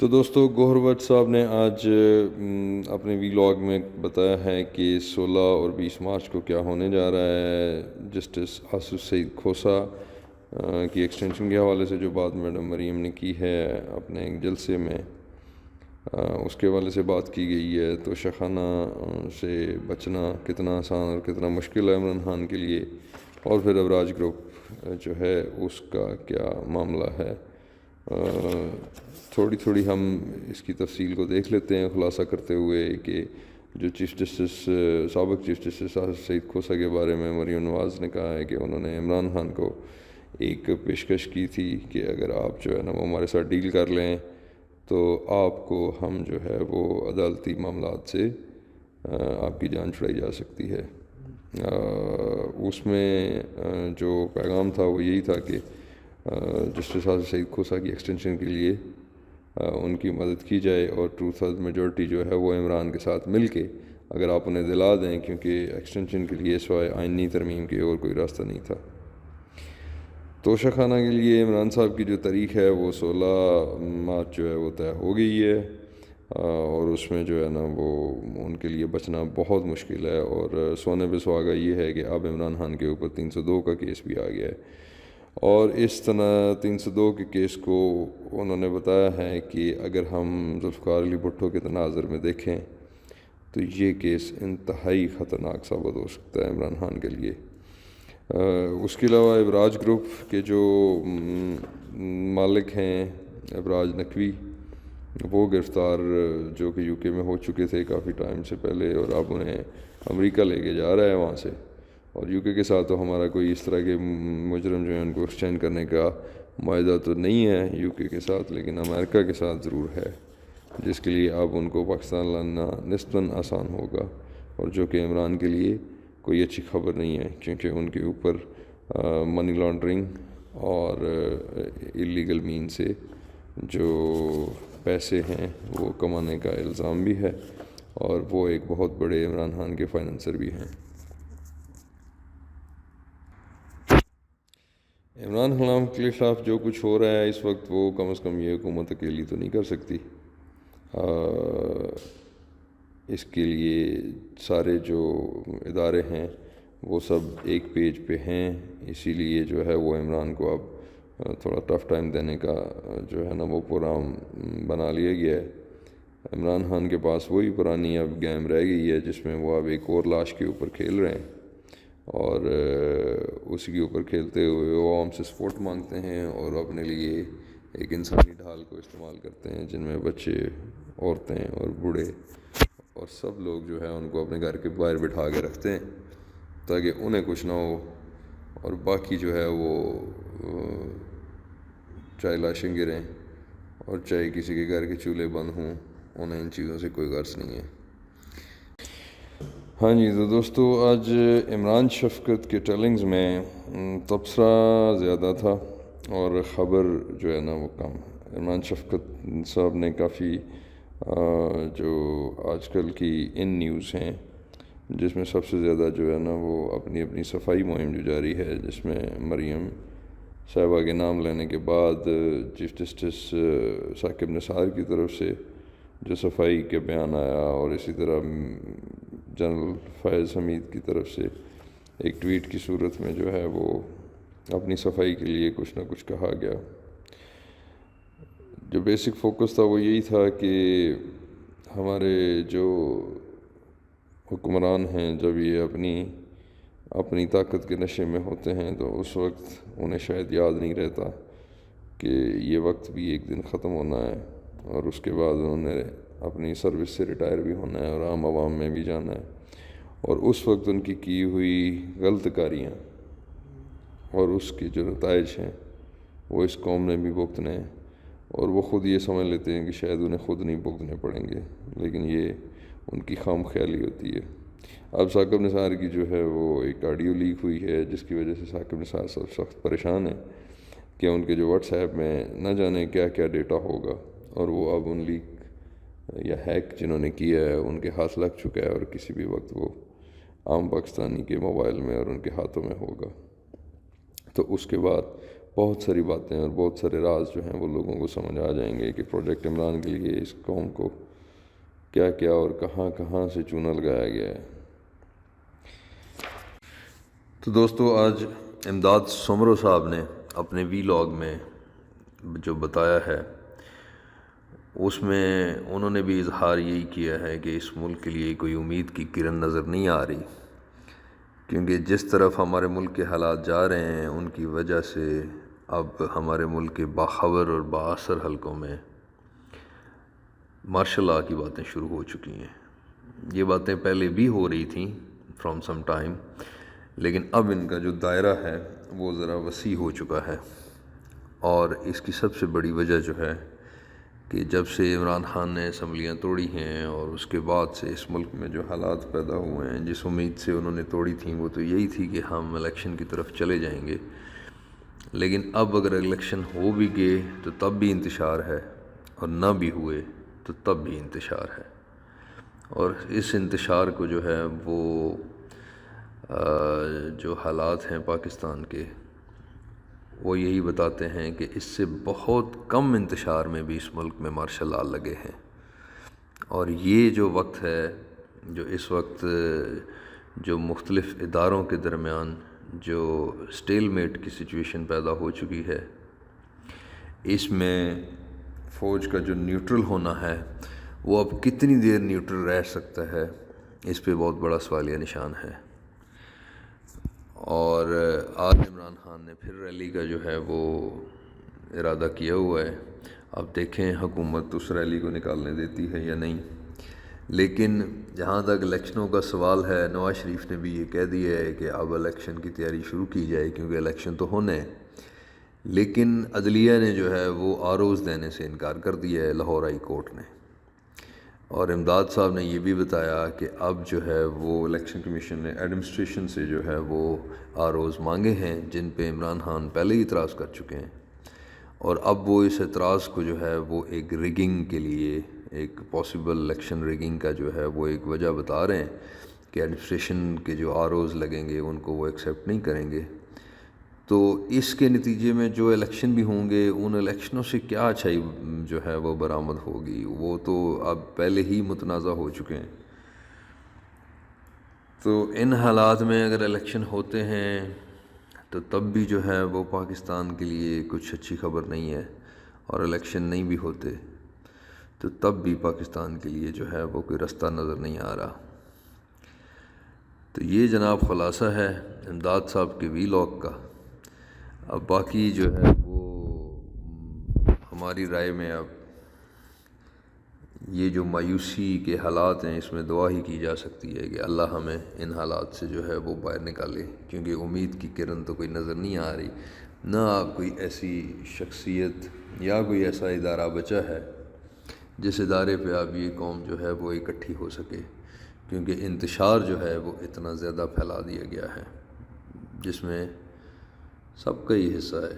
تو دوستو گوہر بٹ صاحب نے آج اپنے ویلاگ میں بتایا ہے کہ 16 اور 20 مارچ کو کیا ہونے جا رہا ہے. جسٹس آصف سعید کھوسہ کی ایکسٹینشن کے حوالے سے جو بات میڈم مریم نے کی ہے اپنے ایک جلسے میں، اس کے حوالے سے بات کی گئی ہے. تو شاخانہ سے بچنا کتنا آسان اور کتنا مشکل ہے عمران خان کے لیے، اور پھر ابراج گروپ جو ہے اس کا کیا معاملہ ہے. تھوڑی ہم اس کی تفصیل کو دیکھ لیتے ہیں، خلاصہ کرتے ہوئے کہ جو سابق چیف جسٹس آصف سعید کھوسہ کے بارے میں مریم نواز نے کہا ہے کہ انہوں نے عمران خان کو ایک پیشکش کی تھی کہ اگر آپ جو ہے نا وہ ہمارے ساتھ ڈیل کر لیں تو آپ کو ہم جو ہے وہ عدالتی معاملات سے آپ کی جان چھڑائی جا سکتی ہے. اس میں جو پیغام تھا وہ یہی تھا کہ جسٹس آصف سعید کھوسہ کی ایکسٹینشن کے لیے ان کی مدد کی جائے، اور 2/3 میجورٹی جو ہے وہ عمران کے ساتھ مل کے اگر آپ انہیں دلا دیں، کیونکہ ایکسٹینشن کے لیے سوائے آئینی ترمیم کے اور کوئی راستہ نہیں تھا. توشہ خانہ کے لیے عمران صاحب کی جو تاریخ ہے وہ 16 مارچ جو ہے وہ طے ہو گئی ہے، اور اس میں جو ہے نا وہ ان کے لیے بچنا بہت مشکل ہے. اور سونے پہ سہاگا یہ ہے کہ اب عمران خان کے اوپر 302 کا کیس بھی آ گیا ہے، اور اس طرح 302 کے کیس کو انہوں نے بتایا ہے کہ اگر ہم ذوالفقار علی بھٹو کے تناظر میں دیکھیں تو یہ کیس انتہائی خطرناک ثابت ہو سکتا ہے عمران خان کے لیے. اس کے علاوہ ابراج گروپ کے جو مالک ہیں ابراج نقوی، وہ گرفتار جو کہ یو کے میں ہو چکے تھے کافی ٹائم سے پہلے، اور اب انہیں امریکہ لے کے جا رہا ہے وہاں سے. اور یو کے ساتھ تو ہمارا کوئی اس طرح کے مجرم جو ہیں ان کو ایکسچینج کرنے کا معاہدہ تو نہیں ہے یو کے ساتھ، لیکن امریکہ کے ساتھ ضرور ہے، جس کے لیے اب ان کو پاکستان لانا نسبتاً آسان ہوگا، اور جو کہ عمران کے لیے کوئی اچھی خبر نہیں ہے، کیونکہ ان کے اوپر منی لانڈرنگ اور اللیگل مین سے جو پیسے ہیں وہ کمانے کا الزام بھی ہے، اور وہ ایک بہت بڑے عمران خان کے فائنانسر بھی ہیں. عمران خان کے خلاف جو کچھ ہو رہا ہے اس وقت، وہ کم از کم یہ حکومت اکیلی تو نہیں کر سکتی. اس کے لیے سارے جو ادارے ہیں وہ سب ایک پیج پہ ہیں، اسی لیے جو ہے وہ عمران کو اب تھوڑا ٹف ٹائم دینے کا جو ہے نا وہ پروگرام بنا لیا گیا ہے. عمران خان کے پاس وہی پرانی اب گیم رہ گئی ہے جس میں وہ اب ایک اور لاش کے اوپر کھیل رہے ہیں، اور اسی کے اوپر کھیلتے ہوئے وہ عوام سے سپورٹ مانگتے ہیں اور اپنے لیے ایک انسانی ڈھال کو استعمال کرتے ہیں، جن میں بچے، عورتیں اور بوڑھے اور سب لوگ جو ہے ان کو اپنے گھر کے باہر بٹھا کے رکھتے ہیں تاکہ انہیں کچھ نہ ہو، اور باقی جو ہے وہ چاہے لاشیں گریں اور چاہے کسی کے گھر کے چولہے بند ہوں، انہیں ان چیزوں سے کوئی غرض نہیں ہے. ہاں جی، تو دوستو آج عمران شفقت کے ٹیلنگز میں تبصرہ زیادہ تھا اور خبر جو ہے نا وہ کم. عمران شفقت صاحب نے کافی جو آج کل کی ان نیوز ہیں جس میں سب سے زیادہ جو ہے نا وہ اپنی صفائی مہم جو جاری ہے، جس میں مریم صاحبہ کے نام لینے کے بعد چیف جسٹس ثاقب نثار کی طرف سے جو صفائی کے بیان آیا، اور اسی طرح جنرل فیض حمید کی طرف سے ایک ٹویٹ کی صورت میں جو ہے وہ اپنی صفائی کے لیے کچھ نہ کچھ کہا گیا. جو بیسک فوکس تھا وہ یہی تھا کہ ہمارے جو حکمران ہیں جب یہ اپنی طاقت کے نشے میں ہوتے ہیں تو اس وقت انہیں شاید یاد نہیں رہتا کہ یہ وقت بھی ایک دن ختم ہونا ہے، اور اس کے بعد انہوں نے اپنی سروس سے ریٹائر بھی ہونا ہے اور عام عوام میں بھی جانا ہے، اور اس وقت ان کی ہوئی غلط کاریاں اور اس کے جو نتائج ہیں وہ اس قوم نے بھی بھگتنے ہیں، اور وہ خود یہ سمجھ لیتے ہیں کہ شاید انہیں خود نہیں بھگتنے پڑیں گے، لیکن یہ ان کی خام خیالی ہوتی ہے. اب ثاقب نثار کی جو ہے وہ ایک آڈیو لیک ہوئی ہے، جس کی وجہ سے ثاقب نثار صاحب سخت پریشان ہیں کہ ان کے جو واٹس ایپ میں نہ جانے کیا کیا ڈیٹا ہوگا، اور وہ اب ان لیک یا ہیک جنہوں نے کیا ہے ان کے ہاتھ لگ چکا ہے، اور کسی بھی وقت وہ عام پاکستانی کے موبائل میں اور ان کے ہاتھوں میں ہوگا. تو اس کے بعد بہت ساری باتیں اور بہت سارے راز جو ہیں وہ لوگوں کو سمجھ آ جائیں گے کہ پروجیکٹ عمران کے لیے اس قوم کو کیا کیا اور کہاں کہاں سے چونا لگایا گیا ہے۔ تو دوستو، آج امداد سمرو صاحب نے اپنے وی لاگ میں جو بتایا ہے، اس میں انہوں نے بھی اظہار یہی کیا ہے کہ اس ملک کے لیے کوئی امید کی کرن نظر نہیں آ رہی، کیونکہ جس طرف ہمارے ملک کے حالات جا رہے ہیں ان کی وجہ سے اب ہمارے ملک کے باخبر اور بااثر حلقوں میں مارشل لاء کی باتیں شروع ہو چکی ہیں۔ یہ باتیں پہلے بھی ہو رہی تھیں فرام سم ٹائم، لیکن اب ان کا جو دائرہ ہے وہ ذرا وسیع ہو چکا ہے، اور اس کی سب سے بڑی وجہ جو ہے کہ جب سے عمران خان نے اسمبلیاں توڑی ہیں اور اس کے بعد سے اس ملک میں جو حالات پیدا ہوئے ہیں، جس امید سے انہوں نے توڑی تھیں وہ تو یہی تھی کہ ہم الیکشن کی طرف چلے جائیں گے، لیکن اب اگر الیکشن ہو بھی گئے تو تب بھی انتشار ہے، اور نہ بھی ہوئے تو تب بھی انتشار ہے، اور اس انتشار کو جو ہے وہ جو حالات ہیں پاکستان کے وہ یہی بتاتے ہیں کہ اس سے بہت کم انتشار میں بھی اس ملک میں مارشل لاء لگے ہیں، اور یہ جو وقت ہے، جو اس وقت جو مختلف اداروں کے درمیان جو سٹیل میٹ کی سچویشن پیدا ہو چکی ہے، اس میں فوج کا جو نیوٹرل ہونا ہے وہ اب کتنی دیر نیوٹرل رہ سکتا ہے، اس پہ بہت بڑا سوالیہ نشان ہے۔ اور آج عمران خان نے پھر ریلی کا جو ہے وہ ارادہ کیا ہوا ہے، اب دیکھیں حکومت اس ریلی کو نکالنے دیتی ہے یا نہیں، لیکن جہاں تک الیکشنوں کا سوال ہے، نواز شریف نے بھی یہ کہہ دیا ہے کہ اب الیکشن کی تیاری شروع کی جائے، کیونکہ الیکشن تو ہونے ہیں، لیکن عدلیہ نے جو ہے وہ آروز دینے سے انکار کر دیا ہے، لاہور ہائی کورٹ نے۔ اور امداد صاحب نے یہ بھی بتایا کہ اب جو ہے وہ الیکشن کمیشن نے ایڈمنسٹریشن سے جو ہے وہ آروز مانگے ہیں، جن پہ عمران خان پہلے ہی اعتراض کر چکے ہیں، اور اب وہ اس اعتراض کو جو ہے وہ ایک ریگنگ کے لیے، ایک پاسبل الیکشن ریگنگ کا جو ہے وہ ایک وجہ بتا رہے ہیں کہ ایڈمنسٹریشن کے جو آروز لگیں گے ان کو وہ ایکسیپٹ نہیں کریں گے۔ تو اس کے نتیجے میں جو الیکشن بھی ہوں گے، ان الیکشنوں سے کیا اچھائی جو ہے وہ برآمد ہوگی، وہ تو اب پہلے ہی متنازع ہو چکے ہیں۔ تو ان حالات میں اگر الیکشن ہوتے ہیں تو تب بھی جو ہے وہ پاکستان کے لیے کچھ اچھی خبر نہیں ہے، اور الیکشن نہیں بھی ہوتے تو تب بھی پاکستان کے لیے جو ہے وہ کوئی رستہ نظر نہیں آ رہا۔ تو یہ جناب خلاصہ ہے امداد صاحب کے وی لاگ کا۔ اب باقی جو ہے وہ ہماری رائے میں اب یہ جو مایوسی کے حالات ہیں، اس میں دعا ہی کی جا سکتی ہے کہ اللہ ہمیں ان حالات سے جو ہے وہ باہر نکالے، کیونکہ امید کی کرن تو کوئی نظر نہیں آ رہی، نہ کوئی ایسی شخصیت یا کوئی ایسا ادارہ بچا ہے جس ادارے پہ اب یہ قوم جو ہے وہ اکٹھی ہو سکے، کیونکہ انتشار جو ہے وہ اتنا زیادہ پھیلا دیا گیا ہے جس میں سب کا ہی حصہ ہے۔